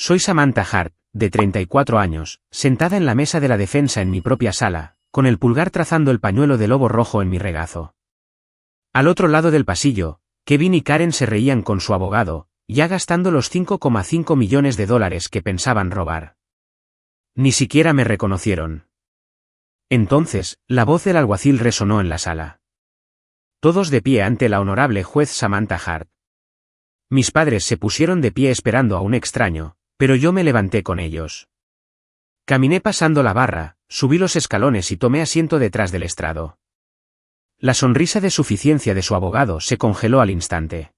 Soy Samantha Hart, de 34 años, sentada en la mesa de la defensa en mi propia sala, con el pulgar trazando el pañuelo de lobo rojo en mi regazo. Al otro lado del pasillo, Kevin y Karen se reían con su abogado, ya gastando los $5,5 millones que pensaban robar. Ni siquiera me reconocieron. Entonces, la voz del alguacil resonó en la sala. Todos de pie ante la honorable juez Samantha Hart. Mis padres se pusieron de pie esperando a un extraño, pero yo me levanté con ellos. Caminé pasando la barra, subí los escalones y tomé asiento detrás del estrado. La sonrisa de suficiencia de su abogado se congeló al instante.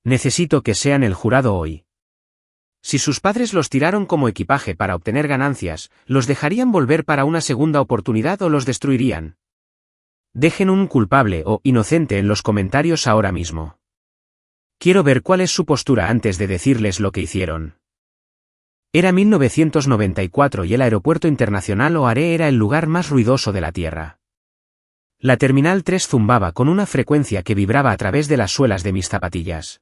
Necesito que sean el jurado hoy. Si sus padres los tiraron como equipaje para obtener ganancias, ¿los dejarían volver para una segunda oportunidad o los destruirían? Dejen un culpable o inocente en los comentarios ahora mismo. Quiero ver cuál es su postura antes de decirles lo que hicieron. Era 1994 y el aeropuerto internacional O'Hare era el lugar más ruidoso de la Tierra. La Terminal 3 zumbaba con una frecuencia que vibraba a través de las suelas de mis zapatillas.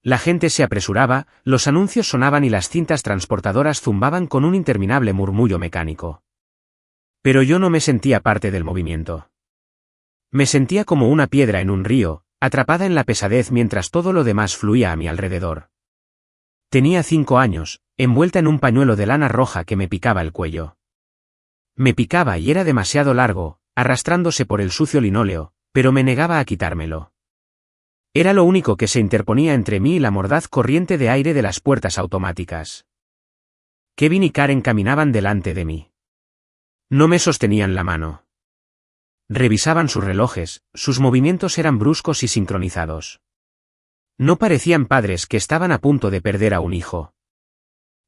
La gente se apresuraba, los anuncios sonaban y las cintas transportadoras zumbaban con un interminable murmullo mecánico. Pero yo no me sentía parte del movimiento. Me sentía como una piedra en un río, atrapada en la pesadez mientras todo lo demás fluía a mi alrededor. Tenía 5 años, envuelta en un pañuelo de lana roja que me picaba el cuello. Me picaba y era demasiado largo, arrastrándose por el sucio linóleo, pero me negaba a quitármelo. Era lo único que se interponía entre mí y la mordaz corriente de aire de las puertas automáticas. Kevin y Karen caminaban delante de mí. No me sostenían la mano. Revisaban sus relojes, sus movimientos eran bruscos y sincronizados. No parecían padres que estaban a punto de perder a un hijo.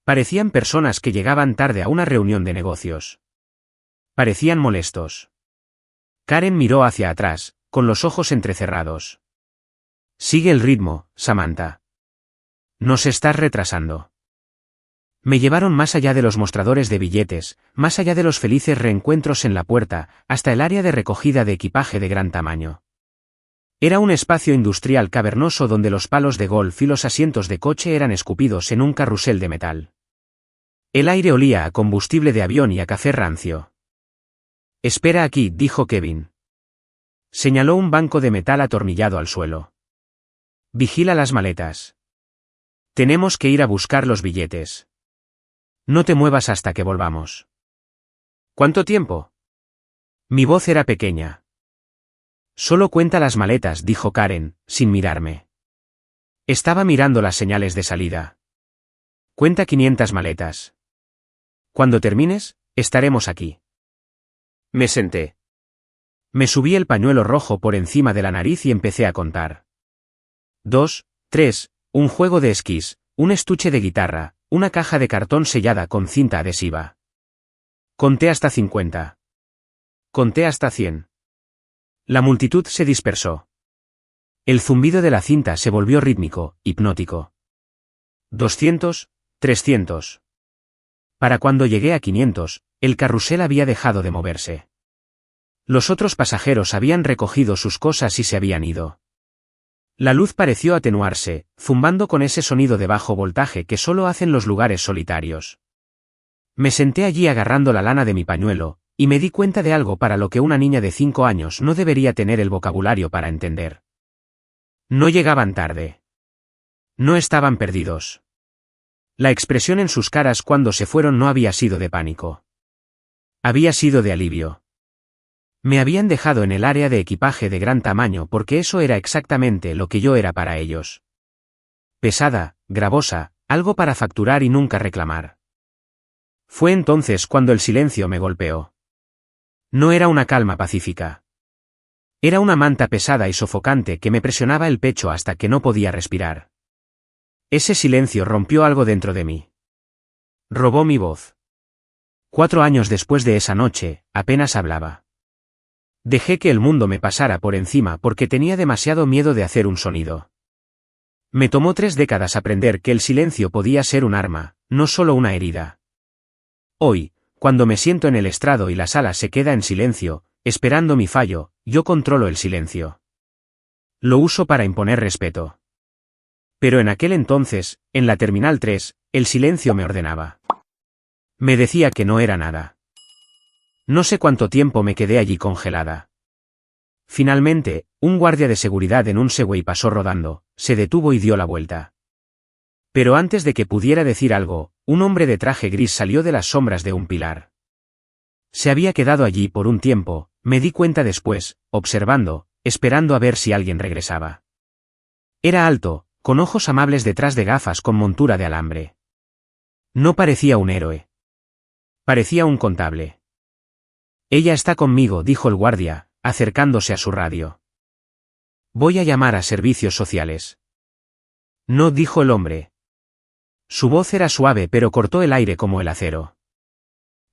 Parecían personas que llegaban tarde a una reunión de negocios. Parecían molestos. Karen miró hacia atrás, con los ojos entrecerrados. Sigue el ritmo, Samantha. Nos estás retrasando. Me llevaron más allá de los mostradores de billetes, más allá de los felices reencuentros en la puerta, hasta el área de recogida de equipaje de gran tamaño. Era un espacio industrial cavernoso donde los palos de golf y los asientos de coche eran escupidos en un carrusel de metal. El aire olía a combustible de avión y a café rancio. Espera aquí, dijo Kevin. Señaló un banco de metal atornillado al suelo. Vigila las maletas. Tenemos que ir a buscar los billetes. No te muevas hasta que volvamos. ¿Cuánto tiempo? Mi voz era pequeña. Solo cuenta las maletas, dijo Karen, sin mirarme. Estaba mirando las señales de salida. Cuenta 500 maletas. Cuando termines, estaremos aquí. Me senté. Me subí el pañuelo rojo por encima de la nariz y empecé a contar. 2, 3, un juego de esquís, un estuche de guitarra, una caja de cartón sellada con cinta adhesiva. Conté hasta 50. Conté hasta 100. La multitud se dispersó. El zumbido de la cinta se volvió rítmico, hipnótico. 200, 300. Para cuando llegué a 500, el carrusel había dejado de moverse. Los otros pasajeros habían recogido sus cosas y se habían ido. La luz pareció atenuarse, zumbando con ese sonido de bajo voltaje que solo hacen los lugares solitarios. Me senté allí agarrando la lana de mi pañuelo, y me di cuenta de algo para lo que una niña de 5 años no debería tener el vocabulario para entender. No llegaban tarde. No estaban perdidos. La expresión en sus caras cuando se fueron no había sido de pánico. Había sido de alivio. Me habían dejado en el área de equipaje de gran tamaño porque eso era exactamente lo que yo era para ellos. Pesada, gravosa, algo para facturar y nunca reclamar. Fue entonces cuando el silencio me golpeó. No era una calma pacífica. Era una manta pesada y sofocante que me presionaba el pecho hasta que no podía respirar. Ese silencio rompió algo dentro de mí. Robó mi voz. 4 años después de esa noche, apenas hablaba. Dejé que el mundo me pasara por encima porque tenía demasiado miedo de hacer un sonido. Me tomó 3 décadas aprender que el silencio podía ser un arma, no solo una herida. Hoy, cuando me siento en el estrado y la sala se queda en silencio, esperando mi fallo, yo controlo el silencio. Lo uso para imponer respeto. Pero en aquel entonces, en la Terminal 3, el silencio me ordenaba. Me decía que no era nada. No sé cuánto tiempo me quedé allí congelada. Finalmente, un guardia de seguridad en un Segway pasó rodando, se detuvo y dio la vuelta. Pero antes de que pudiera decir algo, un hombre de traje gris salió de las sombras de un pilar. Se había quedado allí por un tiempo, me di cuenta después, observando, esperando a ver si alguien regresaba. Era alto, con ojos amables detrás de gafas con montura de alambre. No parecía un héroe. Parecía un contable. Ella está conmigo, dijo el guardia, acercándose a su radio. Voy a llamar a servicios sociales. No, dijo el hombre. Su voz era suave pero cortó el aire como el acero.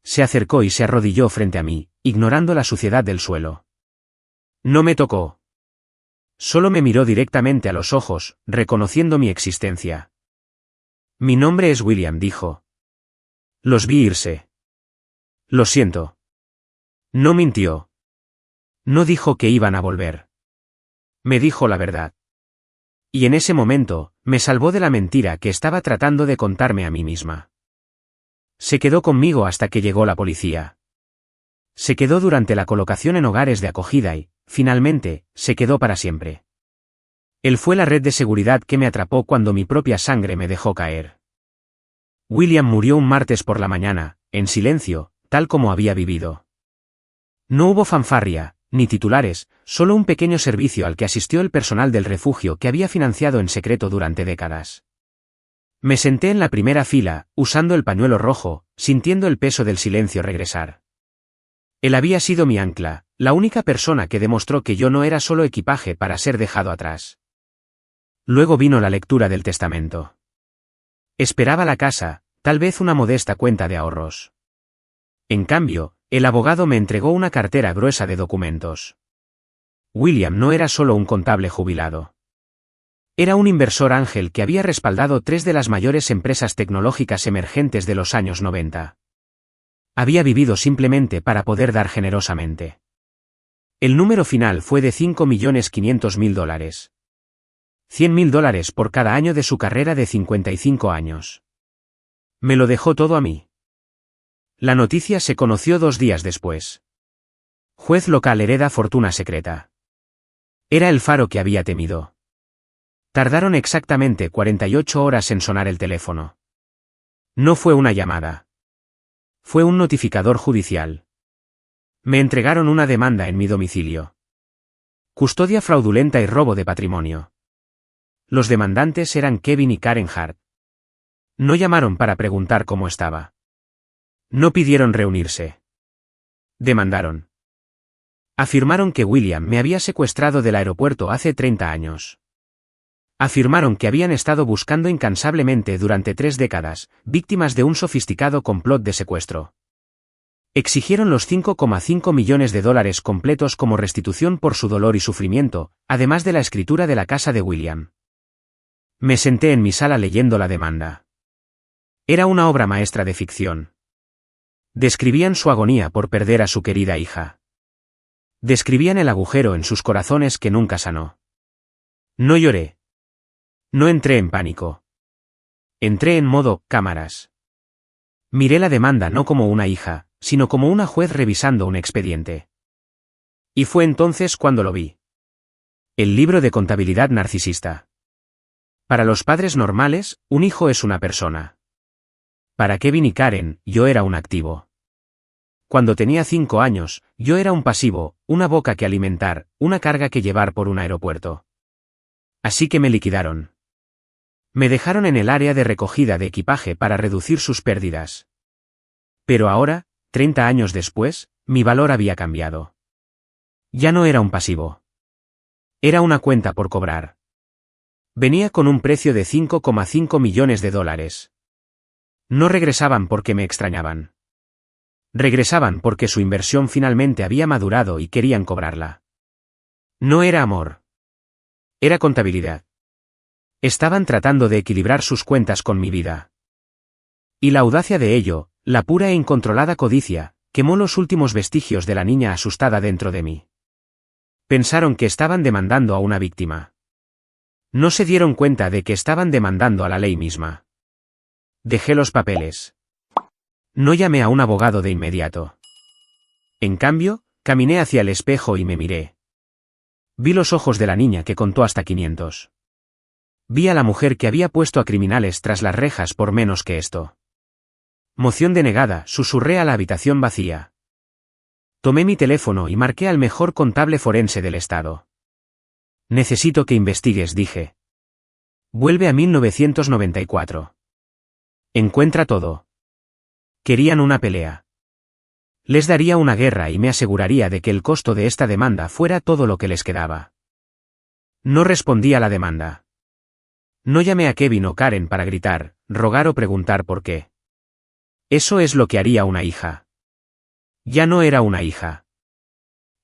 Se acercó y se arrodilló frente a mí, ignorando la suciedad del suelo. No me tocó. Solo me miró directamente a los ojos, reconociendo mi existencia. Mi nombre es William, dijo. Los vi irse. Lo siento. No mintió. No dijo que iban a volver. Me dijo la verdad. Y en ese momento, me salvó de la mentira que estaba tratando de contarme a mí misma. Se quedó conmigo hasta que llegó la policía. Se quedó durante la colocación en hogares de acogida y, finalmente, se quedó para siempre. Él fue la red de seguridad que me atrapó cuando mi propia sangre me dejó caer. William murió un martes por la mañana, en silencio, tal como había vivido. No hubo fanfarria, ni titulares, solo un pequeño servicio al que asistió el personal del refugio que había financiado en secreto durante décadas. Me senté en la primera fila, usando el pañuelo rojo, sintiendo el peso del silencio regresar. Él había sido mi ancla, la única persona que demostró que yo no era solo equipaje para ser dejado atrás. Luego vino la lectura del testamento. Esperaba la casa, tal vez una modesta cuenta de ahorros. En cambio, el abogado me entregó una cartera gruesa de documentos. William no era solo un contable jubilado. Era un inversor ángel que había respaldado 3 de las mayores empresas tecnológicas emergentes de los años 90. Había vivido simplemente para poder dar generosamente. El número final fue de $5.500.000. $100.000 por cada año de su carrera de 55 años. Me lo dejó todo a mí. La noticia se conoció 2 días después. Juez local hereda fortuna secreta. Era el faro que había temido. Tardaron exactamente 48 horas en sonar el teléfono. No fue una llamada. Fue un notificador judicial. Me entregaron una demanda en mi domicilio. Custodia fraudulenta y robo de patrimonio. Los demandantes eran Kevin y Karen Hart. No llamaron para preguntar cómo estaba. No pidieron reunirse. Demandaron. Afirmaron que William me había secuestrado del aeropuerto hace 30 años. Afirmaron que habían estado buscando incansablemente durante 3 décadas, víctimas de un sofisticado complot de secuestro. Exigieron los $5,5 millones completos como restitución por su dolor y sufrimiento, además de la escritura de la casa de William. Me senté en mi sala leyendo la demanda. Era una obra maestra de ficción. Describían su agonía por perder a su querida hija. Describían el agujero en sus corazones que nunca sanó. No lloré. No entré en pánico. Entré en modo cámaras. Miré la demanda no como una hija, sino como una juez revisando un expediente. Y fue entonces cuando lo vi. El libro de contabilidad narcisista. Para los padres normales, un hijo es una persona. Para Kevin y Karen, yo era un activo. Cuando tenía 5 años, yo era un pasivo, una boca que alimentar, una carga que llevar por un aeropuerto. Así que me liquidaron. Me dejaron en el área de recogida de equipaje para reducir sus pérdidas. Pero ahora, 30 años después, mi valor había cambiado. Ya no era un pasivo. Era una cuenta por cobrar. Venía con un precio de $5,5 millones. No regresaban porque me extrañaban. Regresaban porque su inversión finalmente había madurado y querían cobrarla. No era amor. Era contabilidad. Estaban tratando de equilibrar sus cuentas con mi vida. Y la audacia de ello, la pura e incontrolada codicia, quemó los últimos vestigios de la niña asustada dentro de mí. Pensaron que estaban demandando a una víctima. No se dieron cuenta de que estaban demandando a la ley misma. Dejé los papeles. No llamé a un abogado de inmediato. En cambio, caminé hacia el espejo y me miré. Vi los ojos de la niña que contó hasta 500. Vi a la mujer que había puesto a criminales tras las rejas por menos que esto. Moción denegada, susurré a la habitación vacía. Tomé mi teléfono y marqué al mejor contable forense del estado. Necesito que investigues, dije. Vuelve a 1994. Encuentra todo. Querían una pelea. Les daría una guerra y me aseguraría de que el costo de esta demanda fuera todo lo que les quedaba. No respondí a la demanda. No llamé a Kevin o Karen para gritar, rogar o preguntar por qué. Eso es lo que haría una hija. Ya no era una hija.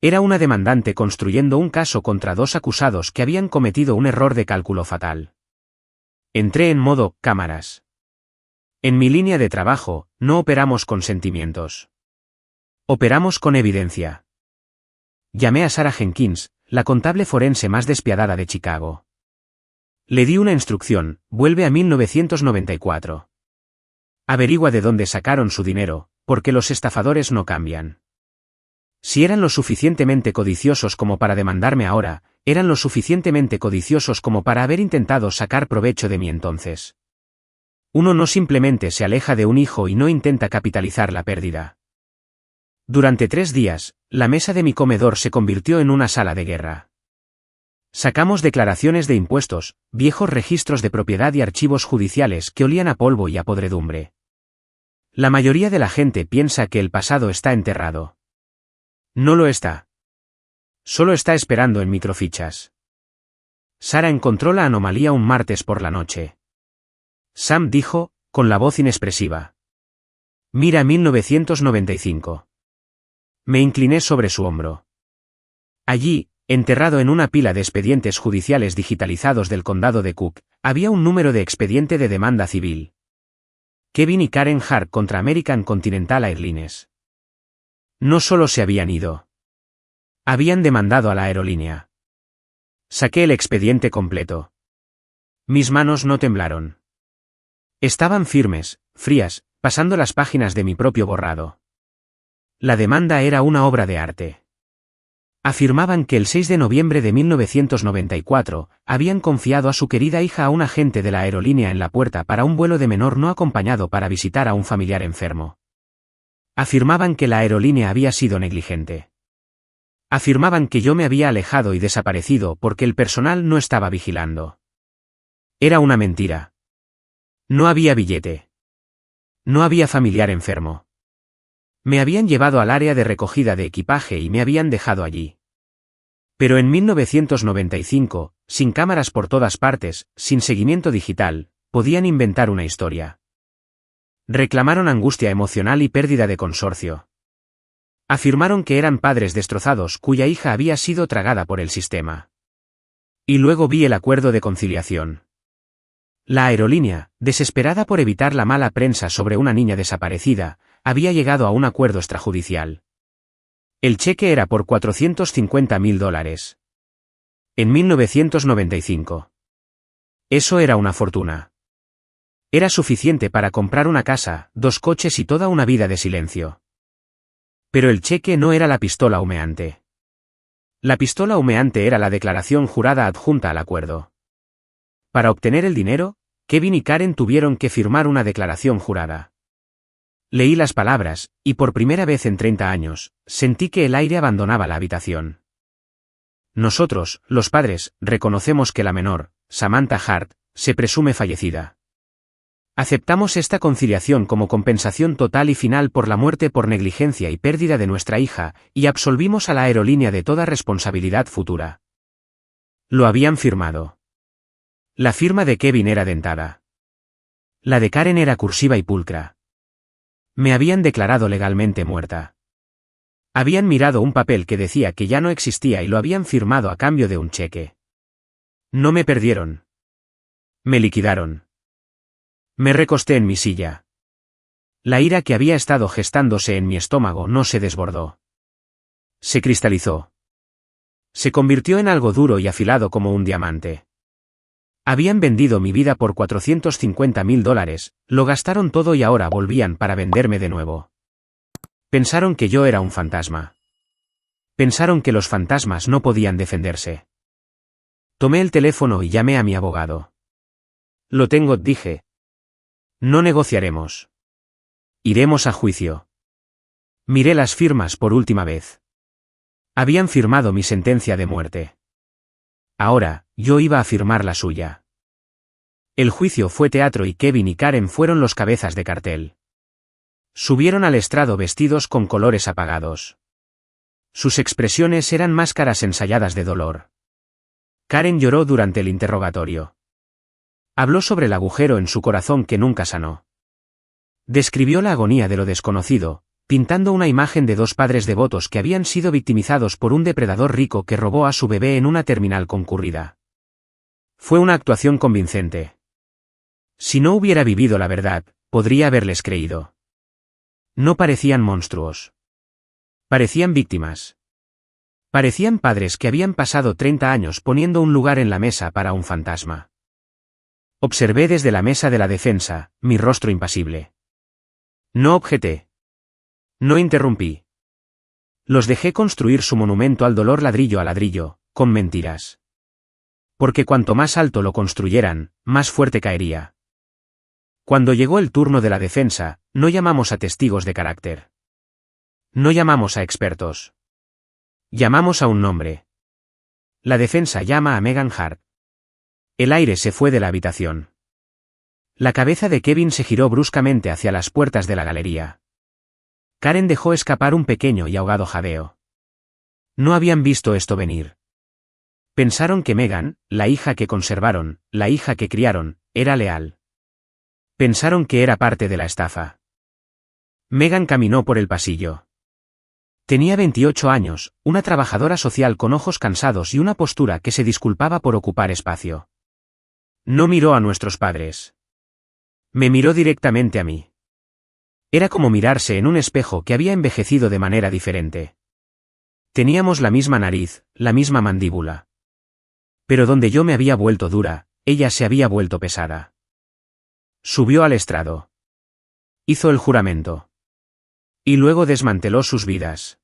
Era una demandante construyendo un caso contra dos acusados que habían cometido un error de cálculo fatal. Entré en modo cámaras. En mi línea de trabajo, no operamos con sentimientos. Operamos con evidencia. Llamé a Sarah Jenkins, la contable forense más despiadada de Chicago. Le di una instrucción: vuelve a 1994. Averigua de dónde sacaron su dinero, porque los estafadores no cambian. Si eran lo suficientemente codiciosos como para demandarme ahora, eran lo suficientemente codiciosos como para haber intentado sacar provecho de mí entonces. Uno no simplemente se aleja de un hijo y no intenta capitalizar la pérdida. Durante 3 días, la mesa de mi comedor se convirtió en una sala de guerra. Sacamos declaraciones de impuestos, viejos registros de propiedad y archivos judiciales que olían a polvo y a podredumbre. La mayoría de la gente piensa que el pasado está enterrado. No lo está. Solo está esperando en microfichas. Sara encontró la anomalía un martes por la noche. Sam dijo, con la voz inexpresiva. Mira 1995. Me incliné sobre su hombro. Allí, enterrado en una pila de expedientes judiciales digitalizados del condado de Cook, había un número de expediente de demanda civil. Kevin y Karen Hart contra American Continental Airlines. No solo se habían ido. Habían demandado a la aerolínea. Saqué el expediente completo. Mis manos no temblaron. Estaban firmes, frías, pasando las páginas de mi propio borrado. La demanda era una obra de arte. Afirmaban que el 6 de noviembre de 1994, habían confiado a su querida hija a un agente de la aerolínea en la puerta para un vuelo de menor no acompañado para visitar a un familiar enfermo. Afirmaban que la aerolínea había sido negligente. Afirmaban que yo me había alejado y desaparecido porque el personal no estaba vigilando. Era una mentira. No había billete. No había familiar enfermo. Me habían llevado al área de recogida de equipaje y me habían dejado allí. Pero en 1995, sin cámaras por todas partes, sin seguimiento digital, podían inventar una historia. Reclamaron angustia emocional y pérdida de consorcio. Afirmaron que eran padres destrozados cuya hija había sido tragada por el sistema. Y luego vi el acuerdo de conciliación. La aerolínea, desesperada por evitar la mala prensa sobre una niña desaparecida, había llegado a un acuerdo extrajudicial. El cheque era por $450.000. En 1995. Eso era una fortuna. Era suficiente para comprar una casa, 2 coches y toda una vida de silencio. Pero el cheque no era la pistola humeante. La pistola humeante era la declaración jurada adjunta al acuerdo. Para obtener el dinero, Kevin y Karen tuvieron que firmar una declaración jurada. Leí las palabras, y por primera vez en 30 años, sentí que el aire abandonaba la habitación. Nosotros, los padres, reconocemos que la menor, Samantha Hart, se presume fallecida. Aceptamos esta conciliación como compensación total y final por la muerte por negligencia y pérdida de nuestra hija, y absolvimos a la aerolínea de toda responsabilidad futura. Lo habían firmado. La firma de Kevin era dentada. La de Karen era cursiva y pulcra. Me habían declarado legalmente muerta. Habían mirado un papel que decía que ya no existía y lo habían firmado a cambio de un cheque. No me perdieron. Me liquidaron. Me recosté en mi silla. La ira que había estado gestándose en mi estómago no se desbordó. Se cristalizó. Se convirtió en algo duro y afilado como un diamante. Habían vendido mi vida por $450.000, lo gastaron todo y ahora volvían para venderme de nuevo. Pensaron que yo era un fantasma. Pensaron que los fantasmas no podían defenderse. Tomé el teléfono y llamé a mi abogado. Lo tengo, dije. No negociaremos. Iremos a juicio. Miré las firmas por última vez. Habían firmado mi sentencia de muerte. Ahora, yo iba a firmar la suya. El juicio fue teatro y Kevin y Karen fueron los cabezas de cartel. Subieron al estrado vestidos con colores apagados. Sus expresiones eran máscaras ensayadas de dolor. Karen lloró durante el interrogatorio. Habló sobre el agujero en su corazón que nunca sanó. Describió la agonía de lo desconocido, pintando una imagen de dos padres devotos que habían sido victimizados por un depredador rico que robó a su bebé en una terminal concurrida. Fue una actuación convincente. Si no hubiera vivido la verdad, podría haberles creído. No parecían monstruos. Parecían víctimas. Parecían padres que habían pasado 30 años poniendo un lugar en la mesa para un fantasma. Observé desde la mesa de la defensa, mi rostro impasible. No objeté. No interrumpí. Los dejé construir su monumento al dolor ladrillo a ladrillo, con mentiras. Porque cuanto más alto lo construyeran, más fuerte caería. Cuando llegó el turno de la defensa, no llamamos a testigos de carácter. No llamamos a expertos. Llamamos a un nombre. La defensa llama a Megan Hart. El aire se fue de la habitación. La cabeza de Kevin se giró bruscamente hacia las puertas de la galería. Karen dejó escapar un pequeño y ahogado jadeo. No habían visto esto venir. Pensaron que Megan, la hija que conservaron, la hija que criaron, era leal. Pensaron que era parte de la estafa. Megan caminó por el pasillo. Tenía 28 años, una trabajadora social con ojos cansados y una postura que se disculpaba por ocupar espacio. No miró a nuestros padres. Me miró directamente a mí. Era como mirarse en un espejo que había envejecido de manera diferente. Teníamos la misma nariz, la misma mandíbula. Pero donde yo me había vuelto dura, ella se había vuelto pesada. Subió al estrado. Hizo el juramento. Y luego desmanteló sus vidas.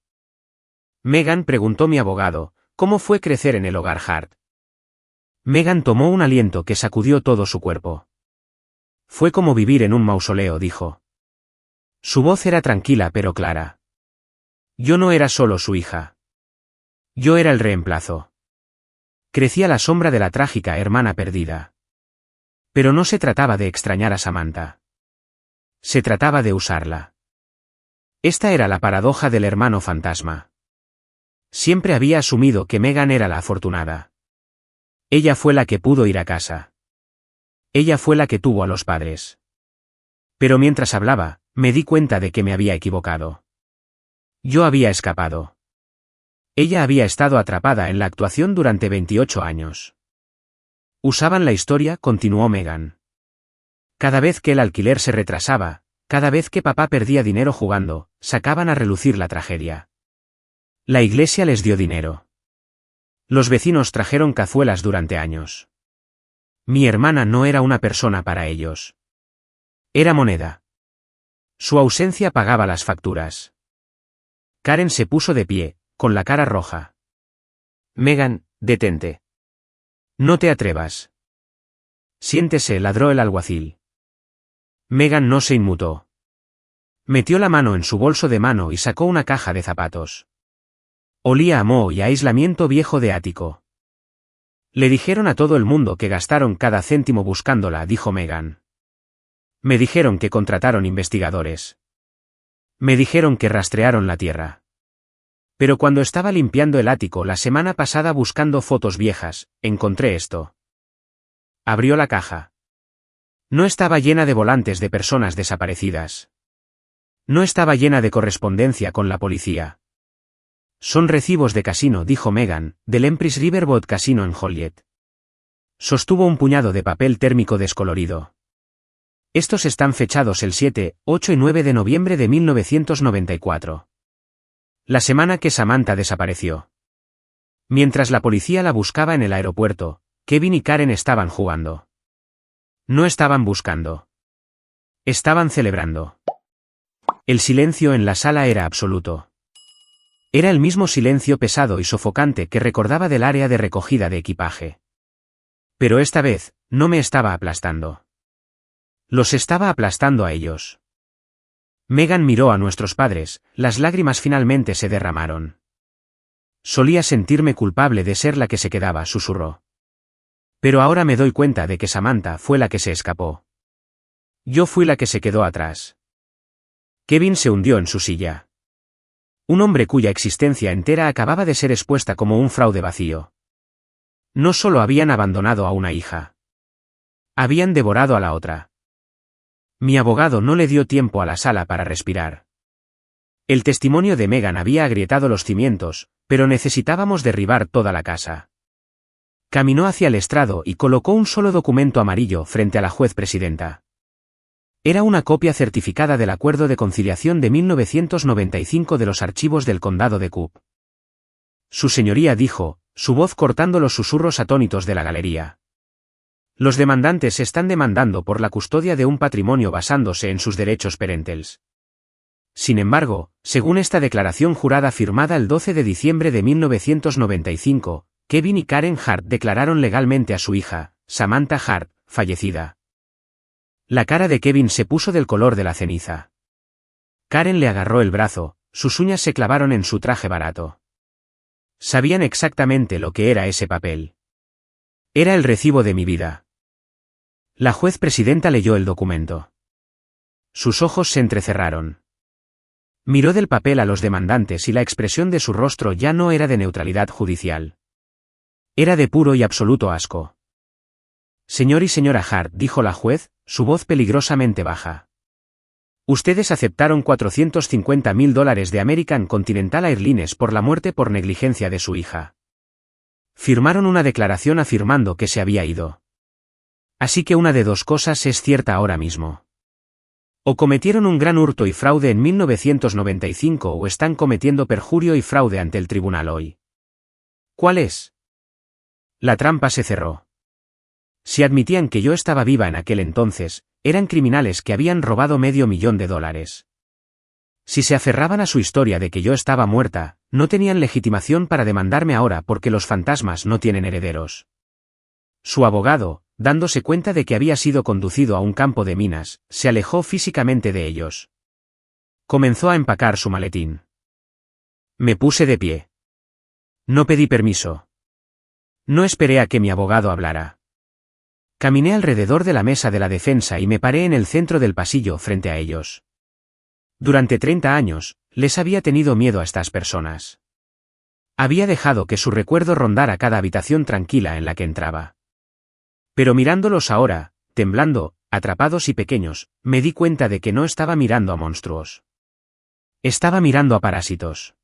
Megan, preguntó mi abogado, ¿cómo fue crecer en el hogar Hart? Megan tomó un aliento que sacudió todo su cuerpo. Fue como vivir en un mausoleo, dijo. Su voz era tranquila pero clara. Yo no era solo su hija. Yo era el reemplazo. Crecí a la sombra de la trágica hermana perdida. Pero no se trataba de extrañar a Samantha. Se trataba de usarla. Esta era la paradoja del hermano fantasma. Siempre había asumido que Megan era la afortunada. Ella fue la que pudo ir a casa. Ella fue la que tuvo a los padres. Pero mientras hablaba, me di cuenta de que me había equivocado. Yo había escapado. Ella había estado atrapada en la actuación durante 28 años. Usaban la historia, continuó Megan. Cada vez que el alquiler se retrasaba, cada vez que papá perdía dinero jugando, sacaban a relucir la tragedia. La iglesia les dio dinero. Los vecinos trajeron cazuelas durante años. Mi hermana no era una persona para ellos. Era moneda. Su ausencia pagaba las facturas. Karen se puso de pie, con la cara roja. Megan, detente. No te atrevas. Siéntese, ladró el alguacil. Megan no se inmutó. Metió la mano en su bolso de mano y sacó una caja de zapatos. Olía a moho y a aislamiento viejo de ático. Le dijeron a todo el mundo que gastaron cada céntimo buscándola, dijo Megan. Me dijeron que contrataron investigadores. Me dijeron que rastrearon la tierra. Pero cuando estaba limpiando el ático la semana pasada buscando fotos viejas, encontré esto. Abrió la caja. No estaba llena de volantes de personas desaparecidas. No estaba llena de correspondencia con la policía. Son recibos de casino, dijo Megan, del Empress Riverboat Casino en Joliet. Sostuvo un puñado de papel térmico descolorido. Estos están fechados el 7, 8 y 9 de noviembre de 1994. La semana que Samantha desapareció. Mientras la policía la buscaba en el aeropuerto, Kevin y Karen estaban jugando. No estaban buscando. Estaban celebrando. El silencio en la sala era absoluto. Era el mismo silencio pesado y sofocante que recordaba del área de recogida de equipaje. Pero esta vez, no me estaba aplastando. Los estaba aplastando a ellos. Megan miró a nuestros padres, las lágrimas finalmente se derramaron. Solía sentirme culpable de ser la que se quedaba, susurró. Pero ahora me doy cuenta de que Samantha fue la que se escapó. Yo fui la que se quedó atrás. Kevin se hundió en su silla. Un hombre cuya existencia entera acababa de ser expuesta como un fraude vacío. No solo habían abandonado a una hija. Habían devorado a la otra. Mi abogado no le dio tiempo a la sala para respirar. El testimonio de Megan había agrietado los cimientos, pero necesitábamos derribar toda la casa. Caminó hacia el estrado y colocó un solo documento amarillo frente a la juez presidenta. Era una copia certificada del acuerdo de conciliación de 1995 de los archivos del condado de Cobb. Su señoría dijo, su voz cortando los susurros atónitos de la galería. Los demandantes están demandando por la custodia de un patrimonio basándose en sus derechos parentales. Sin embargo, según esta declaración jurada firmada el 12 de diciembre de 1995, Kevin y Karen Hart declararon legalmente a su hija, Samantha Hart, fallecida. La cara de Kevin se puso del color de la ceniza. Karen le agarró el brazo, sus uñas se clavaron en su traje barato. Sabían exactamente lo que era ese papel. Era el recibo de mi vida. La juez presidenta leyó el documento. Sus ojos se entrecerraron. Miró del papel a los demandantes y la expresión de su rostro ya no era de neutralidad judicial. Era de puro y absoluto asco. Señor y señora Hart, dijo la juez, su voz peligrosamente baja. Ustedes aceptaron $450.000 de American Continental Airlines por la muerte por negligencia de su hija. Firmaron una declaración afirmando que se había ido. Así que una de dos cosas es cierta ahora mismo. O cometieron un gran hurto y fraude en 1995 o están cometiendo perjurio y fraude ante el tribunal hoy. ¿Cuál es? La trampa se cerró. Si admitían que yo estaba viva en aquel entonces, eran criminales que habían robado $500,000. Si se aferraban a su historia de que yo estaba muerta, no tenían legitimación para demandarme ahora porque los fantasmas no tienen herederos. Su abogado, dándose cuenta de que había sido conducido a un campo de minas, se alejó físicamente de ellos. Comenzó a empacar su maletín. Me puse de pie. No pedí permiso. No esperé a que mi abogado hablara. Caminé alrededor de la mesa de la defensa y me paré en el centro del pasillo frente a ellos. Durante 30 años, les había tenido miedo a estas personas. Había dejado que su recuerdo rondara cada habitación tranquila en la que entraba. Pero mirándolos ahora, temblando, atrapados y pequeños, me di cuenta de que no estaba mirando a monstruos. Estaba mirando a parásitos.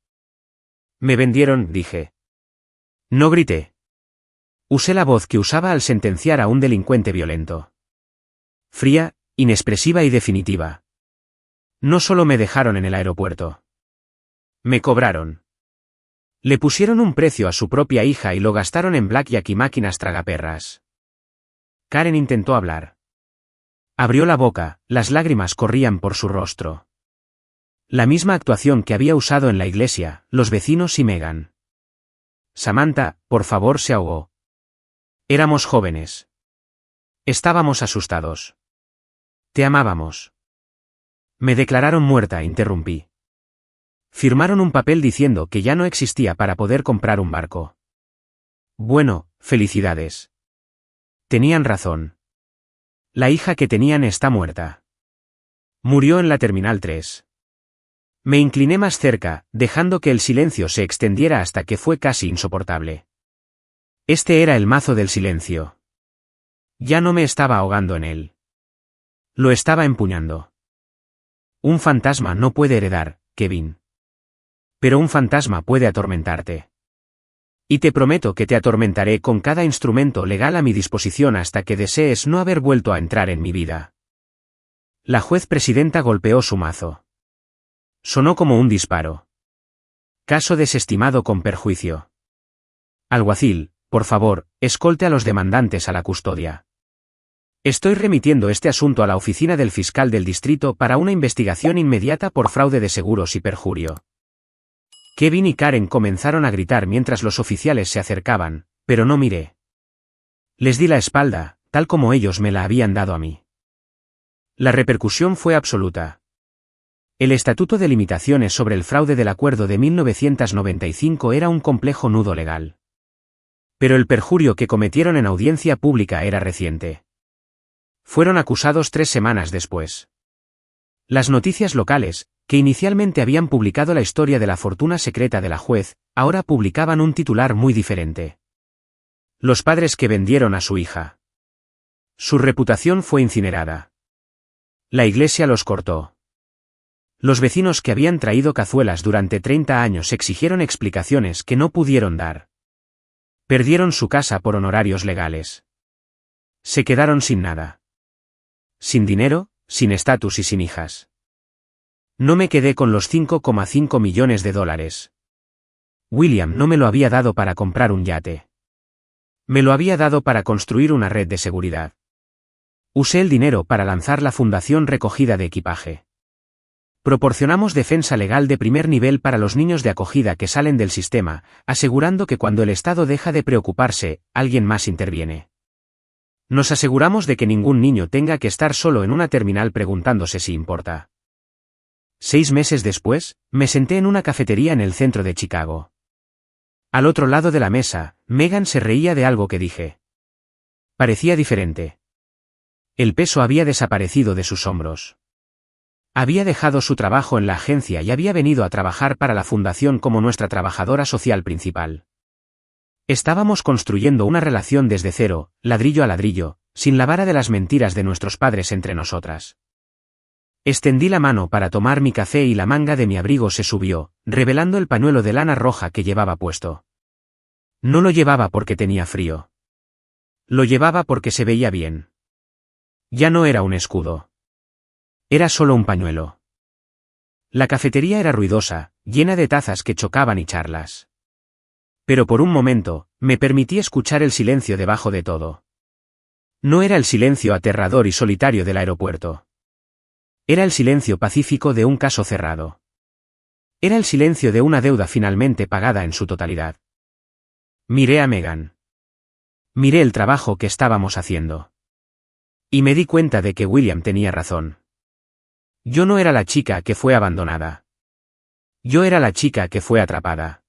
Me vendieron, dije. No grité. Usé la voz que usaba al sentenciar a un delincuente violento. Fría, inexpresiva y definitiva. No solo me dejaron en el aeropuerto. Me cobraron. Le pusieron un precio a su propia hija y lo gastaron en blackjack y máquinas tragaperras. Karen intentó hablar. Abrió la boca, las lágrimas corrían por su rostro. La misma actuación que había usado en la iglesia, los vecinos y Megan. Samantha, por favor, se ahogó. Éramos jóvenes. Estábamos asustados. Te amábamos. Me declararon muerta, interrumpí. Firmaron un papel diciendo que ya no existía para poder comprar un barco. Bueno, felicidades. Tenían razón. La hija que tenían está muerta. Murió en la Terminal 3. Me incliné más cerca, dejando que el silencio se extendiera hasta que fue casi insoportable. Este era el mazo del silencio. Ya no me estaba ahogando en él. Lo estaba empuñando. Un fantasma no puede heredar, Kevin. Pero un fantasma puede atormentarte. Y te prometo que te atormentaré con cada instrumento legal a mi disposición hasta que desees no haber vuelto a entrar en mi vida. La juez presidenta golpeó su mazo. Sonó como un disparo. Caso desestimado con perjuicio. Alguacil, por favor, escolte a los demandantes a la custodia. Estoy remitiendo este asunto a la oficina del fiscal del distrito para una investigación inmediata por fraude de seguros y perjurio. Kevin y Karen comenzaron a gritar mientras los oficiales se acercaban, pero no miré. Les di la espalda, tal como ellos me la habían dado a mí. La repercusión fue absoluta. El Estatuto de Limitaciones sobre el Fraude del Acuerdo de 1995 era un complejo nudo legal. Pero el perjurio que cometieron en audiencia pública era reciente. Fueron acusados 3 semanas después. Las noticias locales, que inicialmente habían publicado la historia de la fortuna secreta de la juez, ahora publicaban un titular muy diferente. Los padres que vendieron a su hija. Su reputación fue incinerada. La iglesia los cortó. Los vecinos que habían traído cazuelas durante 30 años exigieron explicaciones que no pudieron dar. Perdieron su casa por honorarios legales. Se quedaron sin nada. Sin dinero, sin estatus y sin hijas. No me quedé con los $5,5 millones. William no me lo había dado para comprar un yate. Me lo había dado para construir una red de seguridad. Usé el dinero para lanzar la Fundación Recogida de Equipaje. Proporcionamos defensa legal de primer nivel para los niños de acogida que salen del sistema, asegurando que cuando el Estado deja de preocuparse, alguien más interviene. Nos aseguramos de que ningún niño tenga que estar solo en una terminal preguntándose si importa. 6 meses después, me senté en una cafetería en el centro de Chicago. Al otro lado de la mesa, Megan se reía de algo que dije. Parecía diferente. El peso había desaparecido de sus hombros. Había dejado su trabajo en la agencia y había venido a trabajar para la fundación como nuestra trabajadora social principal. Estábamos construyendo una relación desde cero, ladrillo a ladrillo, sin la vara de las mentiras de nuestros padres entre nosotras. Extendí la mano para tomar mi café y la manga de mi abrigo se subió, revelando el pañuelo de lana roja que llevaba puesto. No lo llevaba porque tenía frío. Lo llevaba porque se veía bien. Ya no era un escudo. Era solo un pañuelo. La cafetería era ruidosa, llena de tazas que chocaban y charlas. Pero por un momento, me permití escuchar el silencio debajo de todo. No era el silencio aterrador y solitario del aeropuerto. Era el silencio pacífico de un caso cerrado. Era el silencio de una deuda finalmente pagada en su totalidad. Miré a Megan. Miré el trabajo que estábamos haciendo. Y me di cuenta de que William tenía razón. Yo no era la chica que fue abandonada. Yo era la chica que fue atrapada.